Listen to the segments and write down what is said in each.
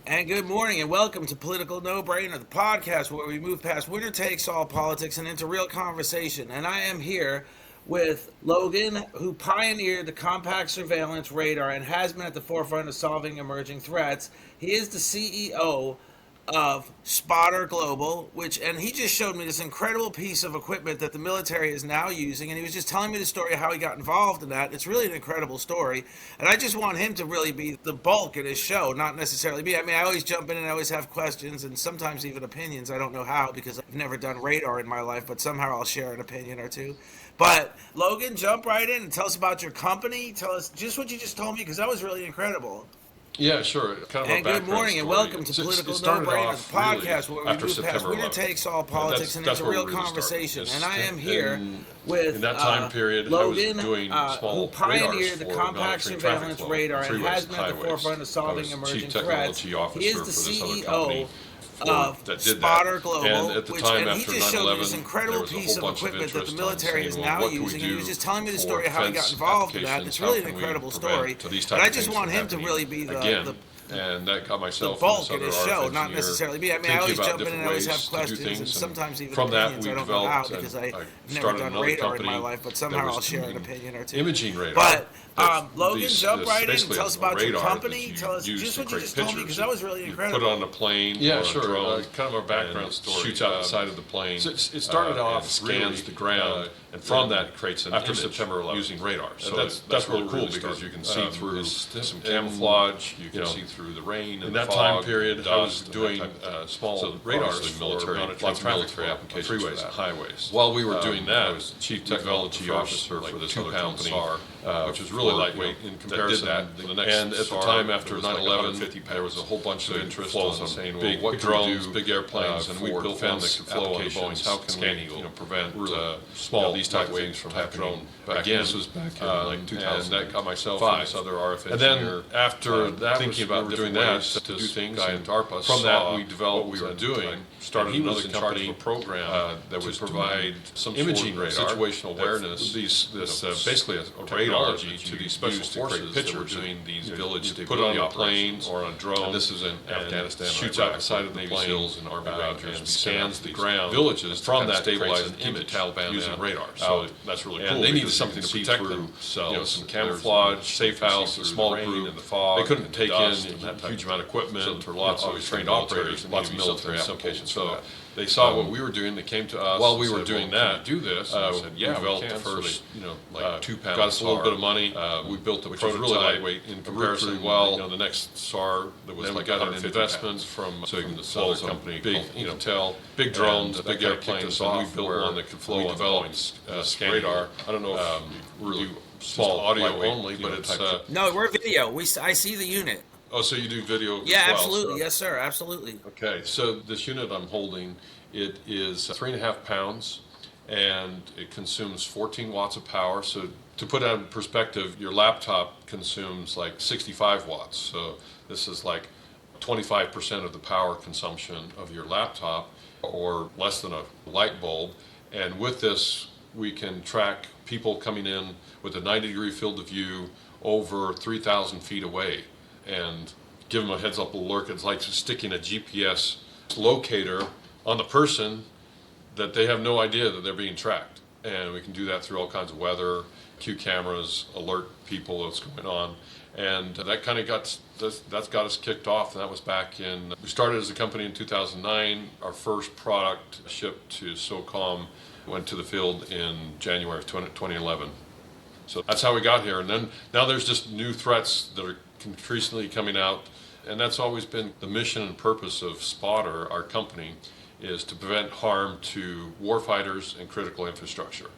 And good morning and welcome to Political No Brainer, the podcast where we move past winner takes all politics and into real conversation. And I am here with Logan, who pioneered the compact surveillance radar and has been at the forefront of solving emerging threats. He is the CEO of Spotter Global, and he just showed me this incredible piece of equipment that the military is now using, and he was just telling me the story of how he got involved in that. It's really an incredible story, and I just want him to really be the bulk of his show, not necessarily me. I mean, I always jump in and I always have questions and sometimes even opinions. I don't know how because I've never done radar in my life, but somehow I'll share an opinion or two. But Logan, jump right in and tell us about your company. Tell us just what you just told me because that was really incredible. Yeah, sure. Kind of And a good background morning and story. welcome to Political No Brainer, the podcast where we after move past September winner 11th. takes all politics and That's into where real we really conversation. started. And I am here in, with in that time period, Logan, I was doing small who pioneered radars the for compact monitoring surveillance traffic flow radar on and freeways has and been at the highways. forefront of I solving was emerging chief threats. technology officer He is for the this other CEO company of that did Spotter that. Global, And at the time, and he after just showed me 9/11, this incredible there was a piece whole of bunch of equipment that the interest military on is saying, now well, what can using, we and he was do just telling me the for story of how he got defense involved in that. applications? It's How really an can we incredible prevent story, these but type I of just things want from him to happening really be again? And that got the myself and bulk this of other his RF show, not engineer necessarily me. I mean, I thinking always about jump in and I different always ways have to do questions things. and And sometimes even from that, opinions. we I don't know how developed because and I've I never started done another radar in my company life, but that somehow was I'll share an doing opinion or two. imaging radar. But That Logan, jump right in and basically tell us a about your radar company. that Tell you us use just to what you create just told me pictures. because that was really You incredible. put it on a plane Yeah, or a sure. drone, Kind of a background and story. Shoots out the side of the plane. So it started off and scans really, the ground, and from that it creates an after image September 11th. using radar. So that's really where it cool really because started. you can see through It's some camouflage. You can know, see through the rain and in the that fog, time period, I was dust, doing and that type of thing. small so radars obviously for military, monitoring lots of traffic military flow, applications freeways for that. and highways. While we were doing that, I I was was chief technology officer for this other company, which was for, really lightweight in comparison. that did to that. And at the time after 9/11, there was a whole bunch of interest flows on on saying, well, big what drones, can we do, big airplanes, and for we built one that defense could flow on the applications, Boeings. How can Scan we, Eagle, prevent small these type of lightweight things from type happening? drone. But Back again, this was back in like like 2000, and that got myself and 2005. this other RF And engineer. then after that, thinking we about were doing doing that that to to do things. guy in And DARPA from that, saw we developed what what we were doing. started And he another was in charge of company a program that was to provide some imaging sort of radar, situational awareness. Basically a technology to these special forces that were doing these village put it on a plane operations. or on a drone. And this is in Afghanistan. Shoots Iraq, out the side of the Navy plane, SEALs and Army Rangers and scans the these ground villages from to that stabilize creates an an image Taliban using radar. So that's really and cool. they needed because something you to can see protect through, themselves. some There's camouflage, safe house, a small group. and the fog. They couldn't and take the dust in and that a type huge of amount of equipment So or lots of obviously trained military, operators, lots of military simple applications. for So that. they saw what we were doing. They came to us while we and were said, doing well, that, can you do this. And I said, yeah, we we developed can. the So first, they, like 2 pound got us a little SAR. bit of money. We built a which was prototype, really lightweight in comparison. Really well. The next SAR that was Then like we got an 150 investment pounds. from So you can this sell other some company big, called Intel. big drones, And big that kicked airplanes, us and we off built where one that could flow we on developed scan radar. I don't know if really do small audio lightweight, only, but it's No, we're video. I see the unit. oh, so you do video Yeah, as well. absolutely. So- Yes, sir. Absolutely. Okay, so this unit I'm holding, it is 3.5 pounds, and it consumes 14 watts of power. So to put that in perspective, your laptop consumes like 65 watts. So this is like 25% of the power consumption of your laptop, or less than a light bulb. And with this, we can track people coming in with a 90-degree field of view over 3,000 feet away, and give them a heads up alert. It's like sticking a GPS locator on the person that they have no idea that they're being tracked. And we can do that through all kinds of weather, Q cameras, alert people what's going on. And that kind of that's got us kicked off. And that was back in, we started as a company in 2009. Our first product shipped to SOCOM went to the field in January of 2011. So that's how we got here. And then now there's just new threats that are increasingly coming out. And that's always been the mission and purpose of Spotter, our company, is to prevent harm to warfighters and critical infrastructure.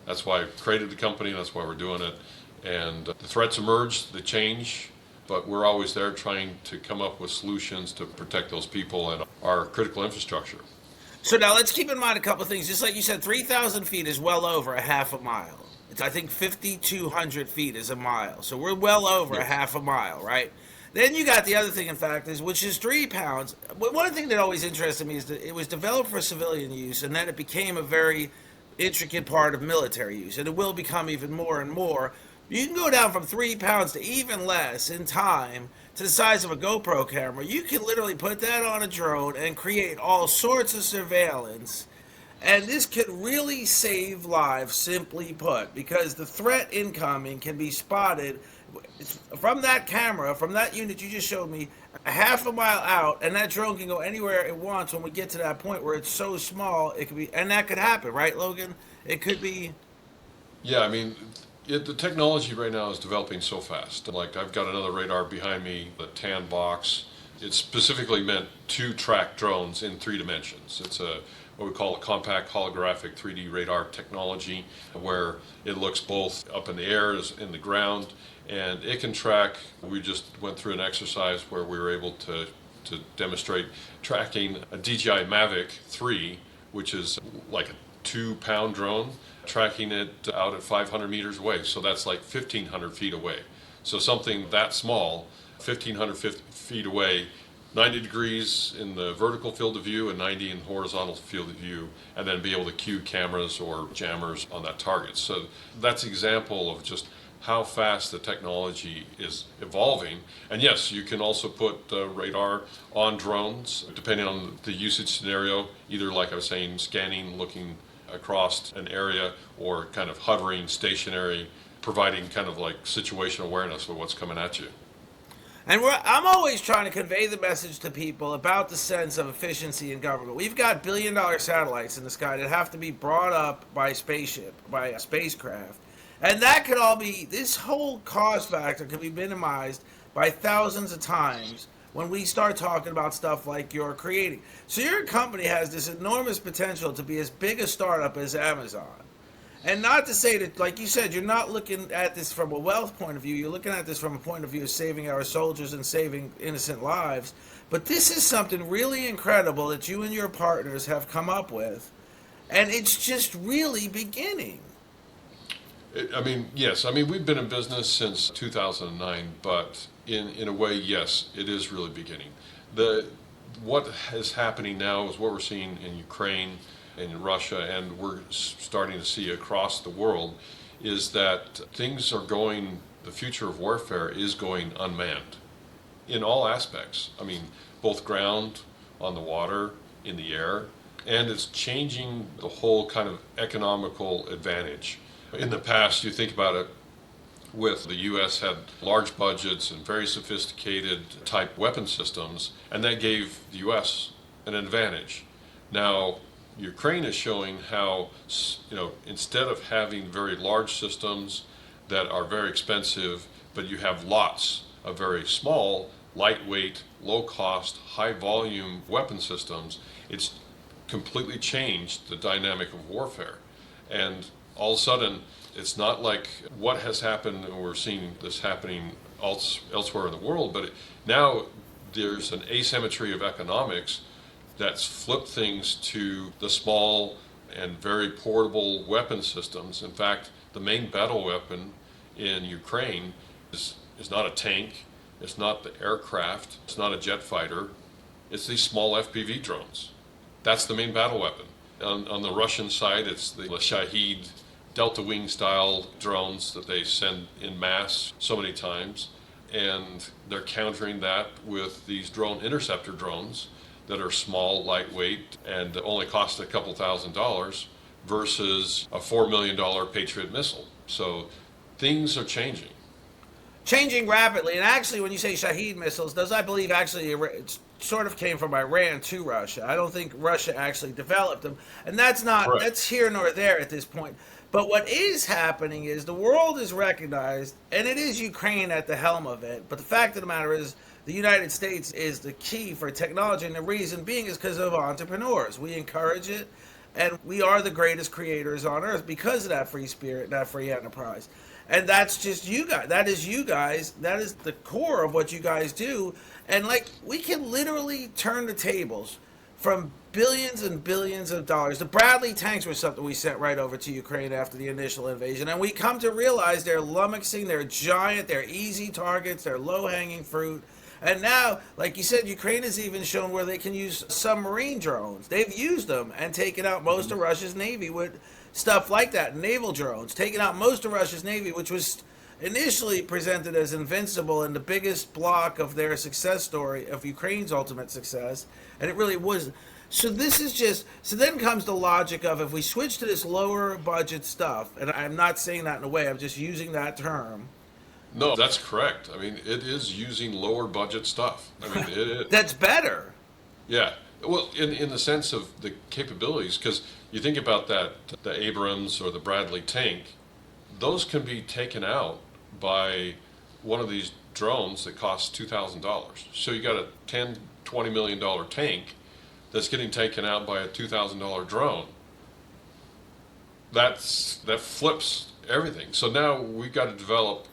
That's why I created the company, and that's why we're doing it. And the threats emerge, they change, but we're always there trying to come up with solutions to protect those people and our critical infrastructure. So now let's keep in mind a couple of things. Just like you said, 3,000 feet is well over a half a mile. It's, I think 5,200 feet is a mile. So we're well over a half a mile, right? Then you got the other thing, in fact, which is 3 pounds. One thing that always interested me is that it was developed for civilian use, and then it became a very intricate part of military use, and it will become even more and more You can go down from 3 pounds to even less in time to the size of a GoPro camera. You can literally put that on a drone and create all sorts of surveillance. And this could really save lives, simply put, because the threat incoming can be spotted from that camera, from that unit you just showed me, a half a mile out, and that drone can go anywhere it wants when we get to that point where it's so small, it could be, and that could happen, right, Logan? It could be. Yeah, I mean, the technology right now is developing so fast. Like, I've got another radar behind me, the tan box. It's specifically meant to track drones in 3 dimensions. It's a what we call a compact holographic 3D radar technology, where it looks both up in the air as in the ground, and it can track. We just went through an exercise where we were able to demonstrate tracking a DJI Mavic 3, which is like a 2-pound drone, tracking it out at 500 meters away. So that's like 1,500 feet away. So something that small, 1,500 feet away, 90 degrees in the vertical field of view and 90 in horizontal field of view, and then be able to cue cameras or jammers on that target. So that's an example of just how fast the technology is evolving. And yes, you can also put radar on drones, depending on the usage scenario, either like I was saying, scanning, looking across an area, or kind of hovering stationary, providing kind of like situational awareness of what's coming at you. And I'm always trying to convey the message to people about the sense of efficiency in government. We've got billion-dollar satellites in the sky that have to be brought up by a spaceship, by a spacecraft. And that could all be, this whole cost factor can be minimized by thousands of times when we start talking about stuff like you're creating. So your company has this enormous potential to be as big a startup as Amazon. And not to say that, like you said, you're not looking at this from a wealth point of view. You're looking at this from a point of view of saving our soldiers and saving innocent lives. But this is something really incredible that you and your partners have come up with. And it's just really beginning. I mean, yes. I mean, we've been in business since 2009, but in a way, yes, it is really beginning. What is happening now is what we're seeing in Ukraine, in Russia, and we're starting to see across the world, is that things are going, the future of warfare is going unmanned in all aspects. I mean, both ground, on the water, in the air, and it's changing the whole kind of economical advantage. In the past, you think about it, with the U.S. had large budgets and very sophisticated type weapon systems, and that gave the U.S. an advantage. Now, Ukraine is showing how, instead of having very large systems that are very expensive, but you have lots of very small, lightweight, low-cost, high-volume weapon systems, it's completely changed the dynamic of warfare. And all of a sudden, it's not like what has happened, and we're seeing this happening elsewhere in the world, but now there's an asymmetry of economics that's flipped things to the small and very portable weapon systems. In fact, the main battle weapon in Ukraine is not a tank, it's not the aircraft, it's not a jet fighter, it's these small FPV drones. That's the main battle weapon. On the Russian side, it's the Shahed Delta Wing style drones that they send in mass so many times, and they're countering that with these drone interceptor drones that are small, lightweight, and only cost a couple $1,000s versus a $4 million Patriot missile. So things are changing. Changing rapidly. And actually, when you say Shahed missiles, those, I believe, actually it sort of came from Iran to Russia. I don't think Russia actually developed them. And that's not, Correct. That's here nor there at this point. But what is happening is the world is recognized, and it is Ukraine at the helm of it. But the fact of the matter is, the United States is the key for technology, and the reason being is because of entrepreneurs. We encourage it, and we are the greatest creators on earth because of that free spirit, that free enterprise. And that's just you guys. That is you guys. That is the core of what you guys do. And like, we can literally turn the tables from billions and billions of dollars. The Bradley tanks were something we sent right over to Ukraine after the initial invasion. And we come to realize they're lummoxing, they're giant, they're easy targets, they're low-hanging fruit. And now, like you said, Ukraine has even shown where they can use submarine drones. They've used them and taken out most of Russia's Navy with stuff like that. Naval drones, taking out most of Russia's Navy, which was initially presented as invincible and the biggest block of their success story, of Ukraine's ultimate success, and it really was. So this is just, so then comes the logic of, if we switch to this lower budget stuff, and I'm not saying that in a way, I'm just using that term. No, that's correct. I mean, it is using lower budget stuff. I mean, it is. That's better. Yeah. Well, in the sense of the capabilities, because you think about that, the Abrams or the Bradley tank, those can be taken out by one of these drones that costs $2,000. So you got a $10-20 million tank that's getting taken out by a $2,000 drone. That flips everything. So now we've got to develop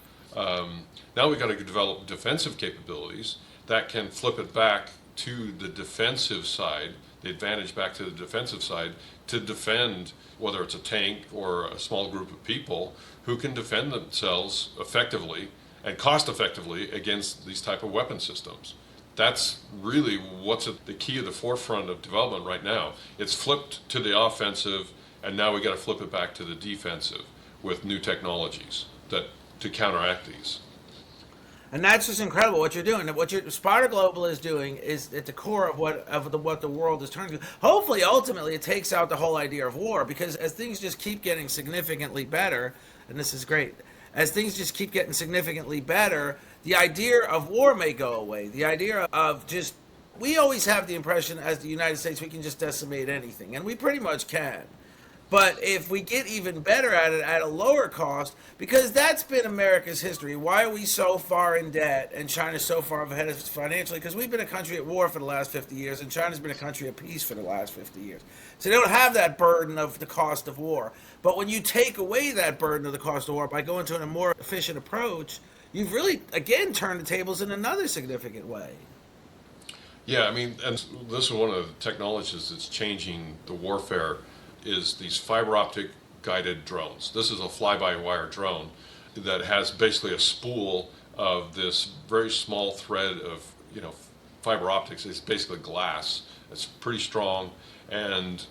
defensive capabilities that can flip it back to the defensive side, the advantage back to the defensive side, to defend, whether it's a tank or a small group of people who can defend themselves effectively and cost effectively against these type of weapon systems. That's really what's at the key of the forefront of development right now. It's flipped to the offensive, and now we got to flip it back to the defensive with new technologies that to counteract these. And that's just incredible what you're doing. And what Sparta Global is doing is at the core of what the world is turning to. Hopefully, ultimately, it takes out the whole idea of war, because as things just keep getting significantly better, and this is great, as things just keep getting significantly better, the idea of war may go away. The idea of just, we always have the impression as the United States we can just decimate anything, and we pretty much can. But if we get even better at it at a lower cost, because that's been America's history. Why are we so far in debt and China's so far ahead of us financially? Because we've been a country at war for the last 50 years, and China's been a country at peace for the last 50 years. So they don't have that burden of the cost of war. But when you take away that burden of the cost of war by going to a more efficient approach, you've really, again, turned the tables in another significant way. Yeah, I mean, and this is one of the technologies that's changing the warfare, is these fiber optic guided drones. This is a fly-by-wire drone that has basically a spool of this very small thread of, fiber optics. It's basically glass. It's pretty strong, and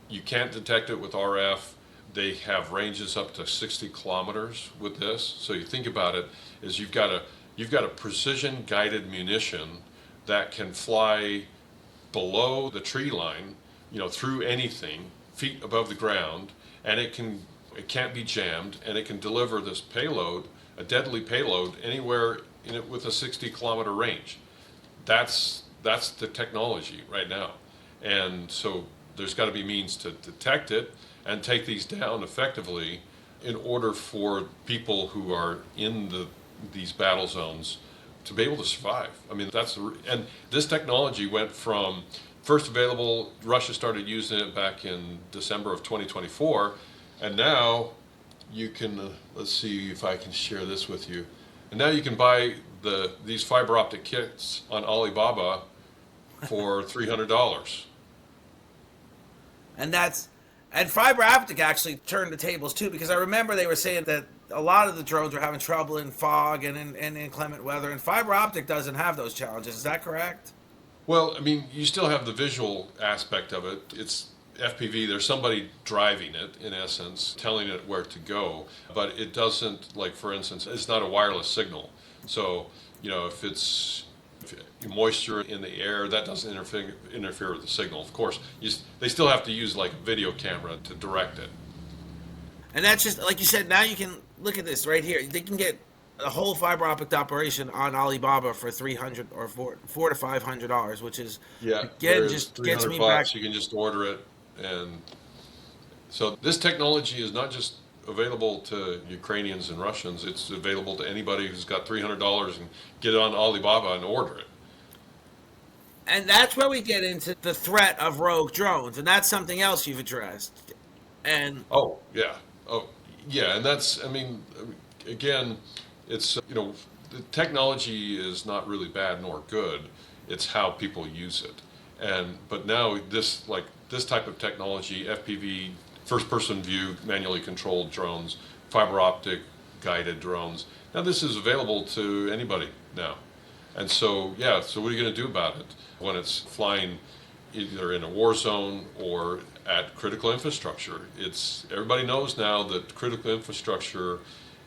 you can't detect it with RF. They have ranges up to 60 kilometers with this. So you think about it, is you've got a precision guided munition that can fly below the tree line, through anything, feet above the ground, and it can't be jammed, and it can deliver this payload, a deadly payload, anywhere in it with a 60-kilometer range. That's the technology right now, and so there's got to be means to detect it and take these down effectively in order for people who are in these battle zones to be able to survive. I mean, and this technology went from first available, Russia started using it back in December of 2024, and now you can, let's see if I can share this with you, and now you can buy these fiber optic kits on Alibaba for $300. And fiber optic actually turned the tables too, because I remember they were saying that a lot of the drones were having trouble in fog and in inclement weather, and fiber optic doesn't have those challenges. Is that correct? Well, I mean, you still have the visual aspect of it. It's FPV. There's somebody driving it, in essence, telling it where to go. But it doesn't, like, for instance, it's not a wireless signal. So, if moisture in the air, that doesn't interfere with the signal. Of course, they still have to use, like, a video camera to direct it. And that's just, like you said, now you can look at this right here. They can get a whole fiber optic operation on Alibaba for $300 or $400 to $500, which is, again, just gets me back. You can just order it, and so this technology is not just available to Ukrainians and Russians. It's available to anybody who's got $300 and get it on Alibaba and order it. And that's where we get into the threat of rogue drones, and that's something else you've addressed. And and that's, I mean, again, it's, the technology is not really bad nor good. It's how people use it. But now this type of technology, FPV, first person view, manually controlled drones, fiber optic guided drones. Now this is available to anybody now. And so, so what are you going to do about it when it's flying either in a war zone or at critical infrastructure? Everybody knows now that critical infrastructure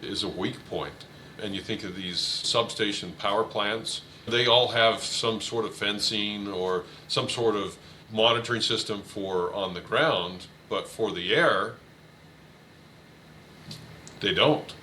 is a weak point. and you think of these substation power plants, they all have some sort of fencing or some sort of monitoring system for on the ground, but for the air, they don't.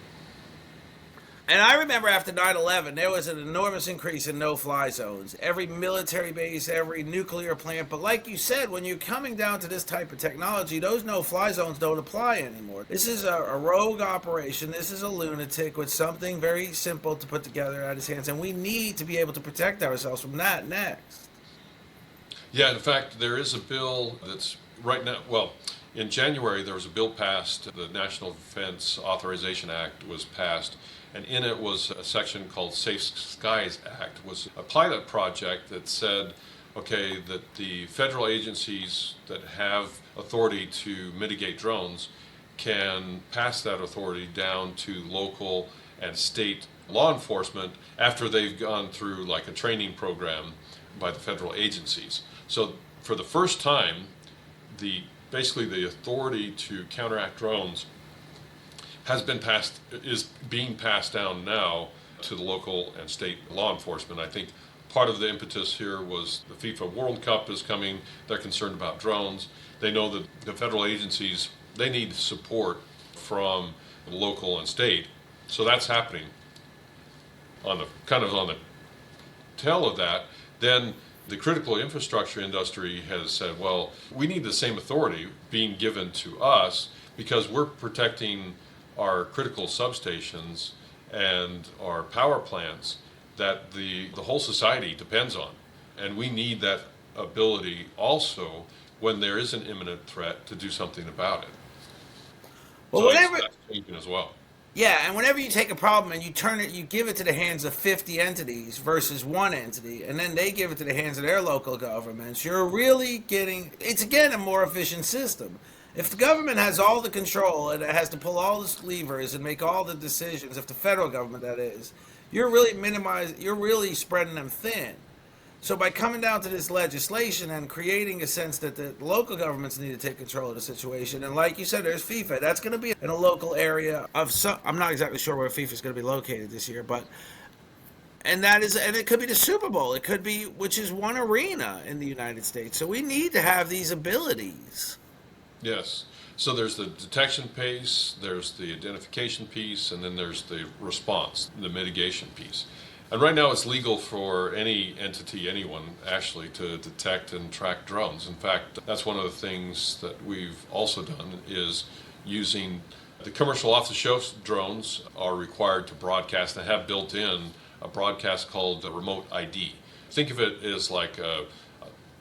And I remember after 9/11, there was an enormous increase in no-fly zones. Every military base, every nuclear plant. But like you said, when you're coming down to this type of technology, those no-fly zones don't apply anymore. This is a rogue operation. This is a lunatic with something very simple to put together at his hands. And we need to be able to protect ourselves from that next. Yeah, in fact, there is a bill that's right now, well, in January, there was a bill passed, the National Defense Authorization Act was passed, and in it was a section called Safe Skies Act, was a pilot project that said, okay, that the federal agencies that have authority to mitigate drones can pass that authority down to local and state law enforcement after they've gone through like a training program by the federal agencies. So for the first time, basically the authority to counteract drones is being passed down now to the local and state law enforcement. I think part of the impetus here was the FIFA World Cup is coming. They're concerned about drones. They know that the federal agencies, they need support from local and state. So that's happening. On the tail of that, then the critical infrastructure industry has said, well, we need the same authority being given to us because we're protecting our critical substations and our power plants that the whole society depends on. And we need that ability also when there is an imminent threat to do something about it. Well, So whatever. that's changing as well. Yeah, and whenever you take a problem and you turn it, you give it to the hands of 50 entities versus one entity, and then they give it to the hands of their local governments, you're really getting, it's again a more efficient system. If the government has all the control and it has to pull all the levers and make all the decisions, if the federal government that is, you're really spreading them thin. So by coming down to this legislation and creating a sense that the local governments need to take control of the situation, and like you said, there's FIFA. That's going to be in a local area of some. I'm not exactly sure where FIFA is going to be located this year, but and it could be the Super Bowl. It could be, which is one arena in the United States. So we need to have these abilities. Yes. So there's the detection piece, there's the identification piece, and then there's the response, the mitigation piece. And right now it's legal for any entity, anyone actually, to detect and track drones. In fact, that's one of the things that we've also done is using the commercial off-the-shelf drones are required to broadcast and have built in a broadcast called the remote ID. Think of it as like a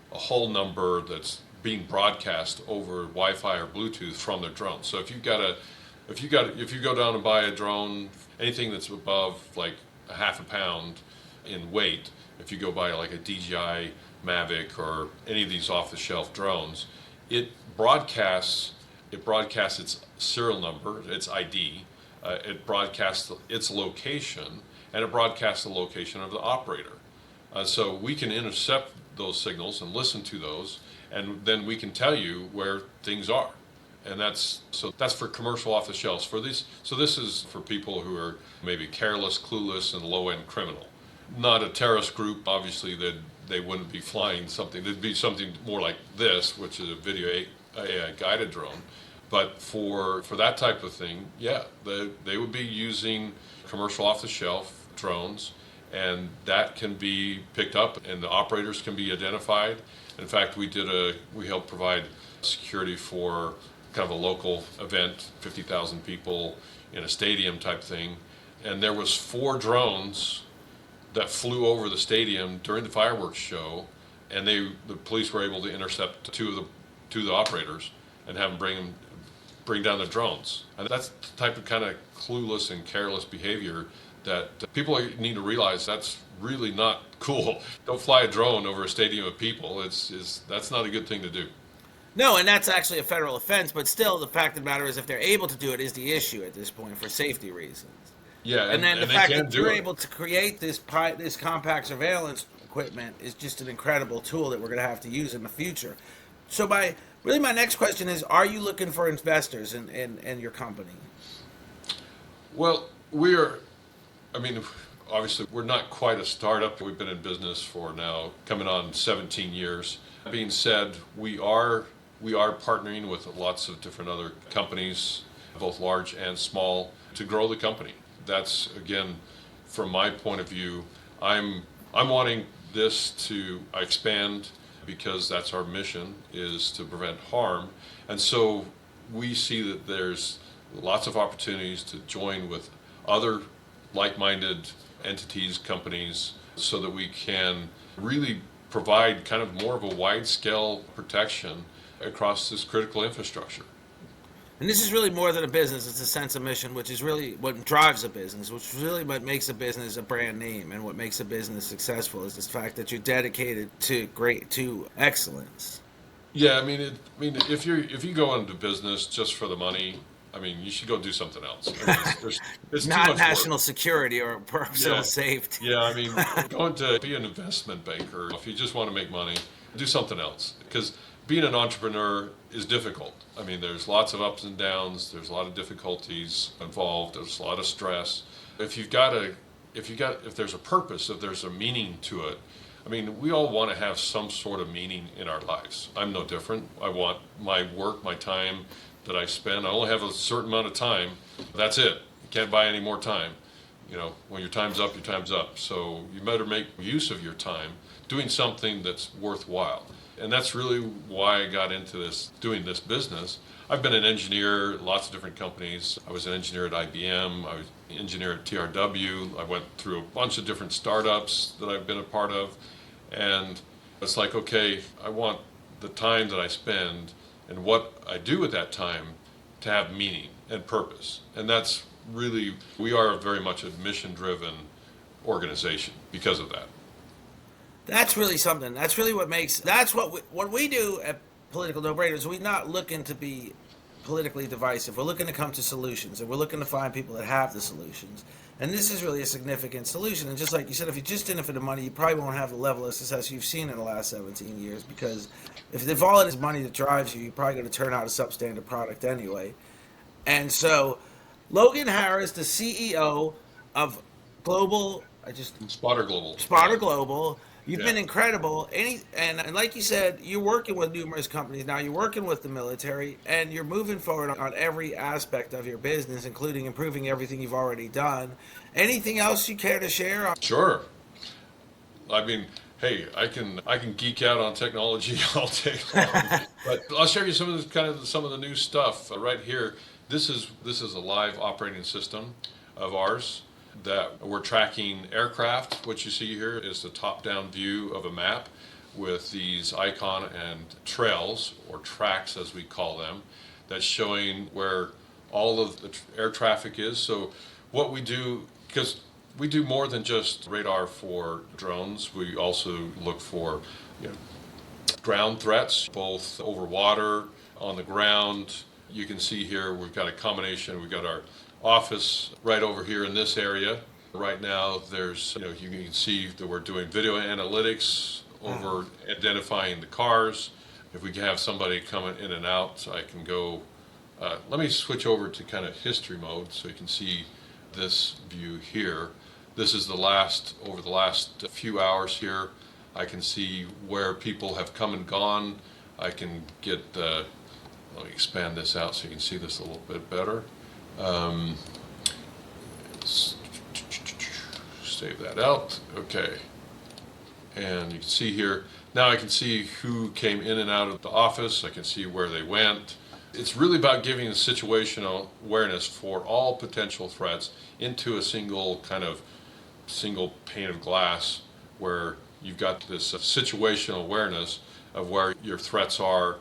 whole number that's being broadcast over Wi-Fi or Bluetooth from their drone. So if you go down and buy a drone, anything that's above like a half a pound in weight, if you go buy like a DJI Mavic or any of these off-the-shelf drones, it broadcasts its serial number, its ID, it broadcasts its location, and it broadcasts the location of the operator. So we can intercept those signals and listen to those, and then we can tell you where things are. And that's for commercial off the shelves. So this is for people who are maybe careless, clueless, and low-end criminal. Not a terrorist group. Obviously, they wouldn't be flying something. It'd be something more like this, which is a video AI guided drone. But for that type of thing, yeah, they would be using commercial off-the-shelf drones, and that can be picked up, and the operators can be identified. In fact, we helped provide security for kind of a local event, 50,000 people in a stadium type thing, and there was 4 drones that flew over the stadium during the fireworks show, and the police were able to intercept two of the operators and have them bring down the drones. And that's the type of kind of clueless and careless behavior that people need to realize that's really not cool. Don't fly a drone over a stadium of people. That's not a good thing to do. No, and that's actually a federal offense, but still the fact of the matter is if they're able to do it is the issue at this point for safety reasons. Yeah, and then the they fact can that do you're it. able to create this compact surveillance equipment is just an incredible tool that we're going to have to use in the future. So my next question is, are you looking for investors in your company? Well, we're I mean, obviously, we're not quite a startup. We've been in business for now coming on 17 years. That being said, we are partnering with lots of different other companies, both large and small, to grow the company. That's again, from my point of view, I'm wanting this to expand because that's our mission, is to prevent harm. And so we see that there's lots of opportunities to join with other like-minded entities, companies, so that we can really provide kind of more of a wide-scale protection across this critical infrastructure. And this is really more than a business. It's a sense of mission, which is really what drives a business, which is really what makes a business a brand name, and what makes a business successful is this fact that you're dedicated to excellence. Yeah, if you go into business just for the money, I mean, you should go do something else. I mean, it's too Not much work. national security or personal Yeah, safety. yeah. I mean, going to be an investment banker, if you just want to make money, do something else. Because being an entrepreneur is difficult. I mean, there's lots of ups and downs. There's a lot of difficulties involved. There's a lot of stress. If there's a purpose, if there's a meaning to it, I mean, we all want to have some sort of meaning in our lives. I'm no different. I want my work, my time that I spend. I only have a certain amount of time. That's it. You can't buy any more time. When your time's up, your time's up. So you better make use of your time doing something that's worthwhile. And that's really why I got into doing this business. I've been an engineer at lots of different companies. I was an engineer at IBM. I was an engineer at TRW. I went through a bunch of different startups that I've been a part of. And it's like, okay, I want the time that I spend and what I do with that time to have meaning and purpose. And that's really, we are very much a mission-driven organization because of that. That's really something. That's really what we do at Political No Brainers. We're not looking to be politically divisive. We're looking to come to solutions, and we're looking to find people that have the solutions. And this is really a significant solution. And just like you said, if you're just in it for the money, you probably won't have the level of success you've seen in the last 17 years, because if all it is money that drives you, you're probably going to turn out a substandard product anyway. And so, Logan Harris, the CEO of Global, Spotter Global. Spotter Global. You've Yeah. been incredible. And like you said, you're working with numerous companies now. You're working with the military, and you're moving forward on every aspect of your business, including improving everything you've already done. Anything else you care to share? Sure. I mean, hey, I can geek out on technology all day long, but I'll show you some of the new stuff right here. This is a live operating system of ours that we're tracking aircraft. What you see here is the top-down view of a map with these icon and trails, or tracks as we call them, that's showing where all of the air traffic is. So what we do, because we do more than just radar for drones, we also look for ground threats, both over water, on the ground. You can see here we've got a combination. We've got our office right over here in this area. Right now, there's, you can see that we're doing video analytics over identifying the cars. If we can have somebody coming in and out, I can go, let me switch over to kind of history mode so you can see this view here. This is over the last few hours here. I can see where people have come and gone. I can get, let me expand this out so you can see this a little bit better. Save that out. Okay. And you can see here, now I can see who came in and out of the office. I can see where they went. It's really about giving a situational awareness for all potential threats into a single pane of glass, where you've got this situational awareness of where your threats are,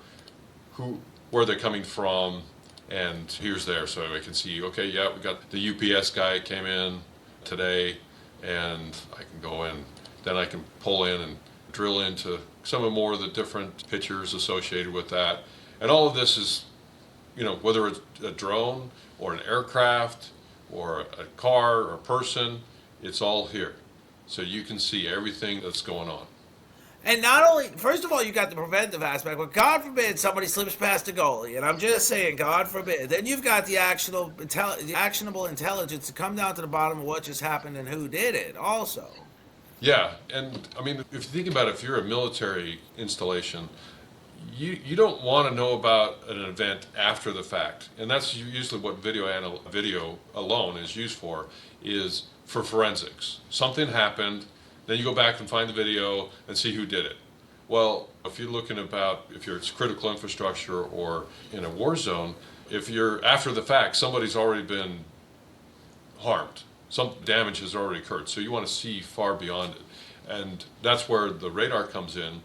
where they're coming from, and here's there. So I can see, okay, yeah, we got the UPS guy came in today, and I can go in. Then I can pull in and drill into some of more of the different pictures associated with that. And all of this is, whether it's a drone or an aircraft or a car or a person, it's all here. So you can see everything that's going on. And not only, first of all, you got the preventive aspect, but God forbid somebody slips past a goalie, and I'm just saying, God forbid. Then you've got the actionable intelligence to come down to the bottom of what just happened and who did it, also. Yeah, and I mean, if you think about it, if you're a military installation, you don't want to know about an event after the fact, and that's usually what video alone is used for, is for forensics. Something happened, then you go back and find the video and see who did it. Well, if you're looking about if you're it's critical infrastructure or in a war zone, if you're after the fact, somebody's already been harmed. Some damage has already occurred, so you want to see far beyond it, and that's where the radar comes in,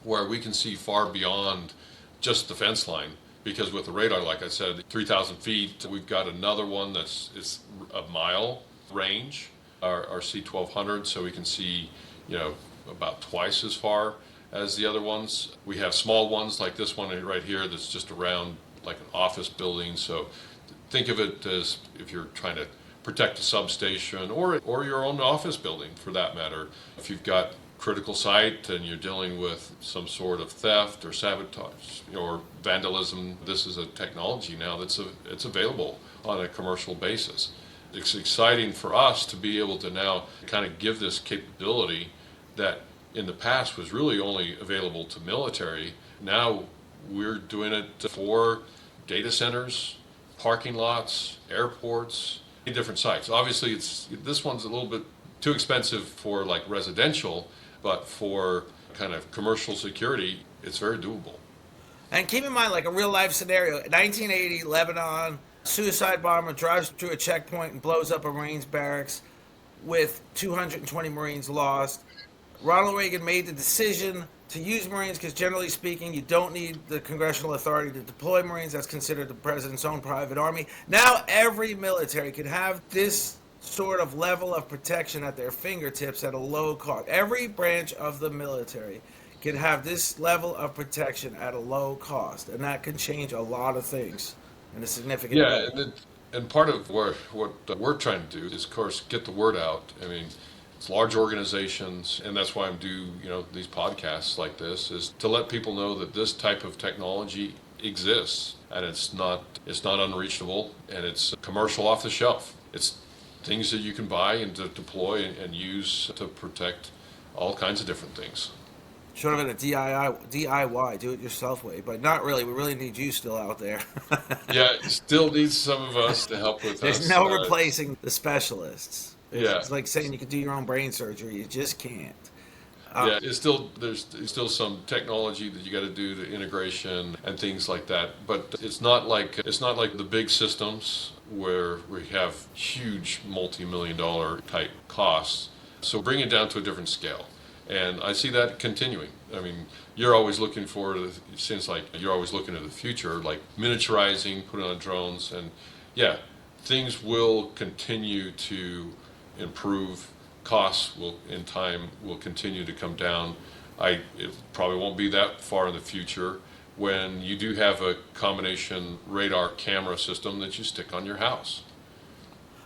where we can see far beyond just the fence line. Because with the radar, like I said, 3,000 feet, we've got another one it's a mile range, our C-1200, so we can see, about twice as far as the other ones. We have small ones like this one right here that's just around like an office building. So think of it as if you're trying to protect a substation or your own office building for that matter. If you've got critical site and you're dealing with some sort of theft or sabotage or vandalism, this is a technology now it's available on a commercial basis. It's exciting for us to be able to now kind of give this capability that in the past was really only available to military. Now we're doing it for data centers, parking lots, airports, different sites. Obviously, this one's a little bit too expensive for like residential, but for kind of commercial security, it's very doable. And keep in mind, like a real life scenario, 1980, Lebanon, suicide bomber drives through a checkpoint and blows up a Marines barracks with 220 Marines lost. Ronald Reagan made the decision to use Marines because, generally speaking, you don't need the congressional authority to deploy Marines. That's considered the president's own private army. Now every military can have this sort of level of protection at their fingertips at a low cost. Every branch of the military can have this level of protection at a low cost, and that can change a lot of things in a significant Yeah, way. and part of what we're trying to do is, of course, get the word out. I mean, it's large organizations, and that's why I'm these podcasts like this, is to let people know that this type of technology exists, and it's not unreachable, and it's commercial off the shelf. It's things that you can buy and to deploy and use to protect all kinds of different things. Sort of in a DIY, do it yourself way, but not really. We really need you still out there. Yeah, it still needs some of us to help with There's us. no replacing the specialists. Yeah, It's like saying you can do your own brain surgery. You just can't. yeah. There's still some technology that you got to do to integration and things like that. But it's not like the big systems where we have huge multi-million-dollar type costs. So bring it down to a different scale. And I see that continuing. I mean, you're always looking it seems like you're always looking at the future, like miniaturizing, putting on drones, and yeah, things will continue to improve. Costs in time will continue to come down. It probably won't be that far in the future when you do have a combination radar camera system that you stick on your house.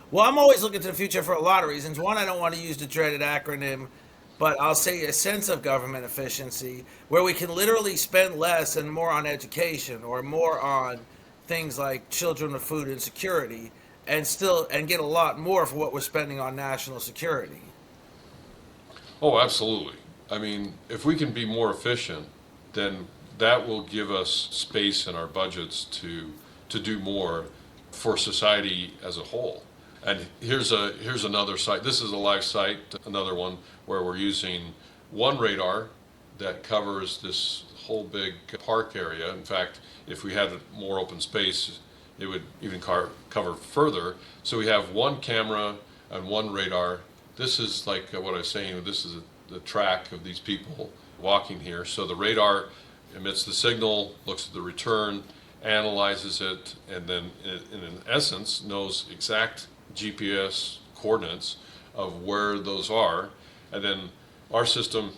Well, I'm always looking to the future for a lot of reasons. One, I don't want to use the dreaded acronym, but I'll say a sense of government efficiency where we can literally spend less and more on education or more on things like children with food insecurity and get a lot more for what we're spending on national security. Oh, absolutely. I mean, if we can be more efficient, then that will give us space in our budgets to do more for society as a whole. And here's another site. This is a live site, another one where we're using one radar that covers this whole big park area. In fact, if we had more open space, it would even cover further. So we have one camera and one radar. This is like what I was saying, this is the track of these people walking here. So the radar emits the signal, looks at the return, analyzes it, and then in essence knows exact GPS coordinates of where those are. And then our system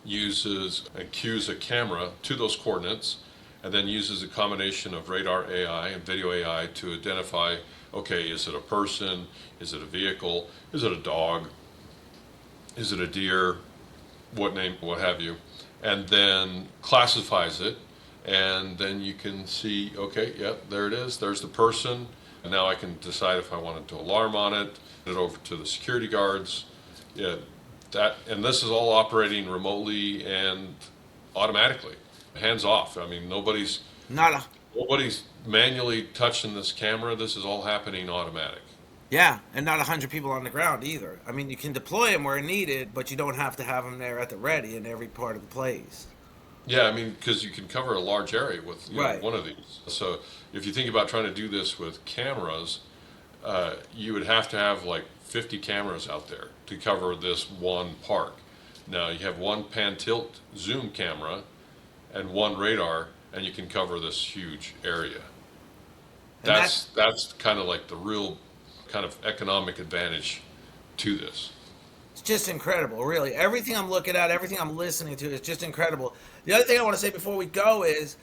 uses and cues a camera to those coordinates, and then uses a combination of radar AI and video AI to identify, okay, is it a person? Is it a vehicle? Is it a dog? Is it a deer? what name, what have you, and then classifies it, and then you can see, okay, yep, there it is. There's the person. And now I can decide if I wanted to alarm on it, get it over to the security guards. Yeah, and this is all operating remotely and automatically, hands off. I mean, Not a nobody's manually touching this camera. This is all happening automatic. Yeah, and not 100 people on the ground either. I mean, you can deploy them where needed, but you don't have to have them there at the ready in every part of the place. Yeah, I mean, because you can cover a large area with Right. one of these. So if you think about trying to do this with cameras, you would have to have like 50 cameras out there to cover this one park. Now you have one pan tilt zoom camera and one radar, and you can cover this huge area. And That's kind of like the real kind of economic advantage to this. It's just incredible, really. Everything I'm looking at, everything I'm listening to is just incredible. The other thing I want to say before we go is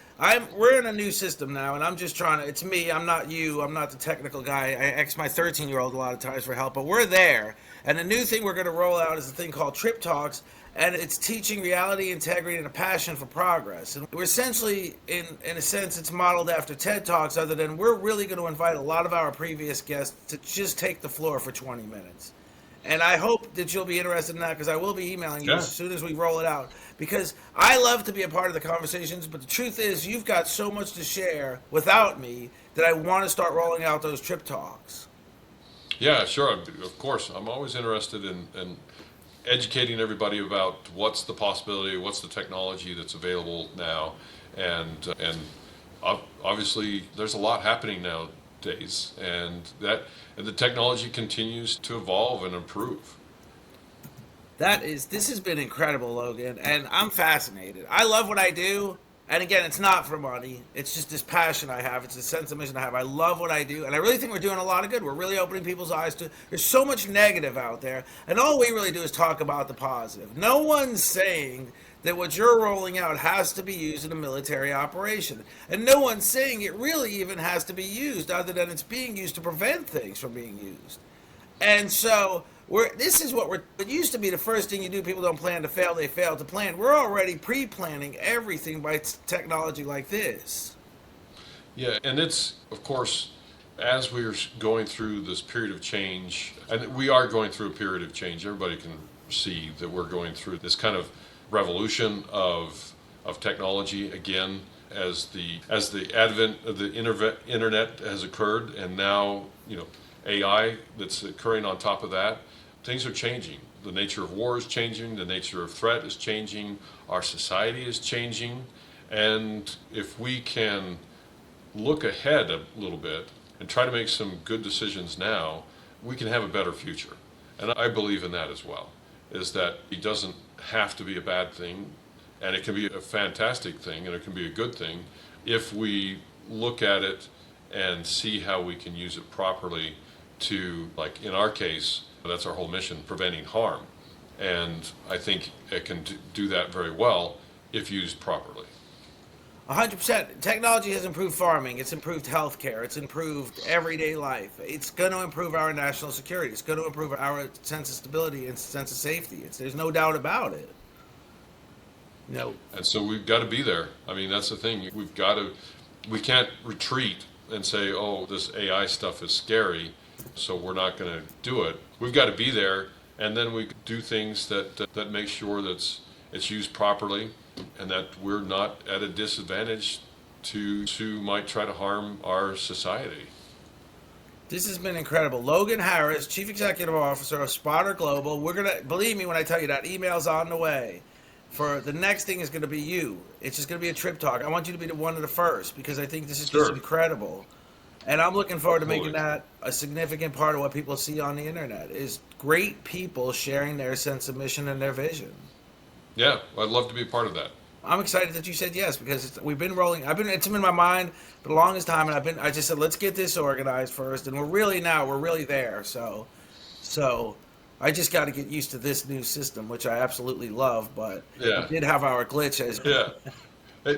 we're in a new system now, and I'm just trying to. It's me. I'm not you. I'm not the technical guy. I ask my 13-year-old a lot of times for help, but we're there. And the new thing we're going to roll out is a thing called Trip Talks, and it's teaching reality, integrity, and a passion for progress. And we're essentially, in a sense, it's modeled after TED Talks, other than we're really going to invite a lot of our previous guests to just take the floor for 20 minutes. And I hope that you'll be interested in that, because I will be emailing you Yeah. as soon as we roll it out. Because I love to be a part of the conversations, but the truth is you've got so much to share without me that I want to start rolling out those Trip Talks. Yeah, sure. Of course, I'm always interested in educating everybody about what's the possibility, what's the technology that's available now, and obviously there's a lot happening nowadays, and the technology continues to evolve and improve. This has been incredible, Logan, and I'm fascinated. I love what I do, and again, it's not for money. It's just this passion I have. It's a sense of mission I have. I love what I do, and I really think we're doing a lot of good. We're really opening people's eyes to. There's so much negative out there, and all we really do is talk about the positive. No one's saying that what you're rolling out has to be used in a military operation, and no one's saying it really even has to be used, other than it's being used to prevent things from being used. And so it used to be the first thing you do, people don't plan to fail, they fail to plan. We're already pre-planning everything by technology like this. Yeah, and it's, of course, as we're going through this period of change, and we are going through a period of change, everybody can see that we're going through this kind of revolution of technology again, as the advent of the internet has occurred, and now AI that's occurring on top of that. Things are changing. The nature of war is changing. The nature of threat is changing. Our society is changing. And if we can look ahead a little bit and try to make some good decisions now, we can have a better future. And I believe in that as well, is that it doesn't have to be a bad thing, and it can be a fantastic thing, and it can be a good thing if we look at it and see how we can use it properly to, like in our case, that's our whole mission, preventing harm. And I think it can do that very well if used properly. 100%. Technology has improved farming. It's improved healthcare. It's improved everyday life. It's going to improve our national security. It's going to improve our sense of stability and sense of safety. There's no doubt about it. No. And so we've got to be there. I mean, that's the thing. We can't retreat and say, oh, this AI stuff is scary, so we're not going to do it. We've got to be there, and then we do things that make sure that it's used properly, and that we're not at a disadvantage to who might try to harm our society. This has been incredible. Logan Harris, Chief Executive Officer of Spotter Global. We're going to, believe me when I tell you that, email's on the way. For the next thing is going to be you. It's just going to be a trip talk. I want you to be one of the first, because I think this is just incredible. And I'm looking forward to making that a significant part of what people see on the internet, is great people sharing their sense of mission and their vision. Yeah, I'd love to be a part of that. I'm excited that you said yes, because we've been rolling. It's been in my mind for the longest time, and I just said, let's get this organized first, and we're really there. So I just got to get used to this new system, which I absolutely love, but we did have our glitches. Yeah.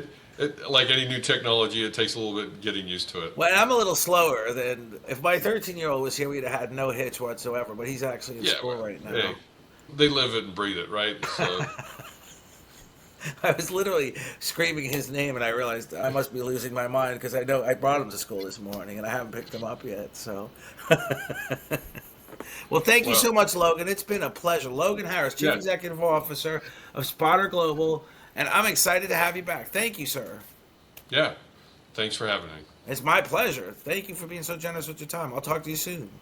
Like any new technology, it takes a little bit getting used to it. Well, I'm a little slower than if my 13-year-old was here. We'd have had no hitch whatsoever. But he's actually in school right now. Hey, they live it and breathe it, right? So I was literally screaming his name, and I realized I must be losing my mind because I know I brought him to school this morning, and I haven't picked him up yet. So, well, thank you Well, so much, Logan. It's been a pleasure. Logan Harris, Chief yeah, Executive Officer of Spotter Global, and I'm excited to have you back. Thank you, sir. yeah. Thanks for having me. It's my pleasure. Thank you for being so generous with your time. I'll talk to you soon.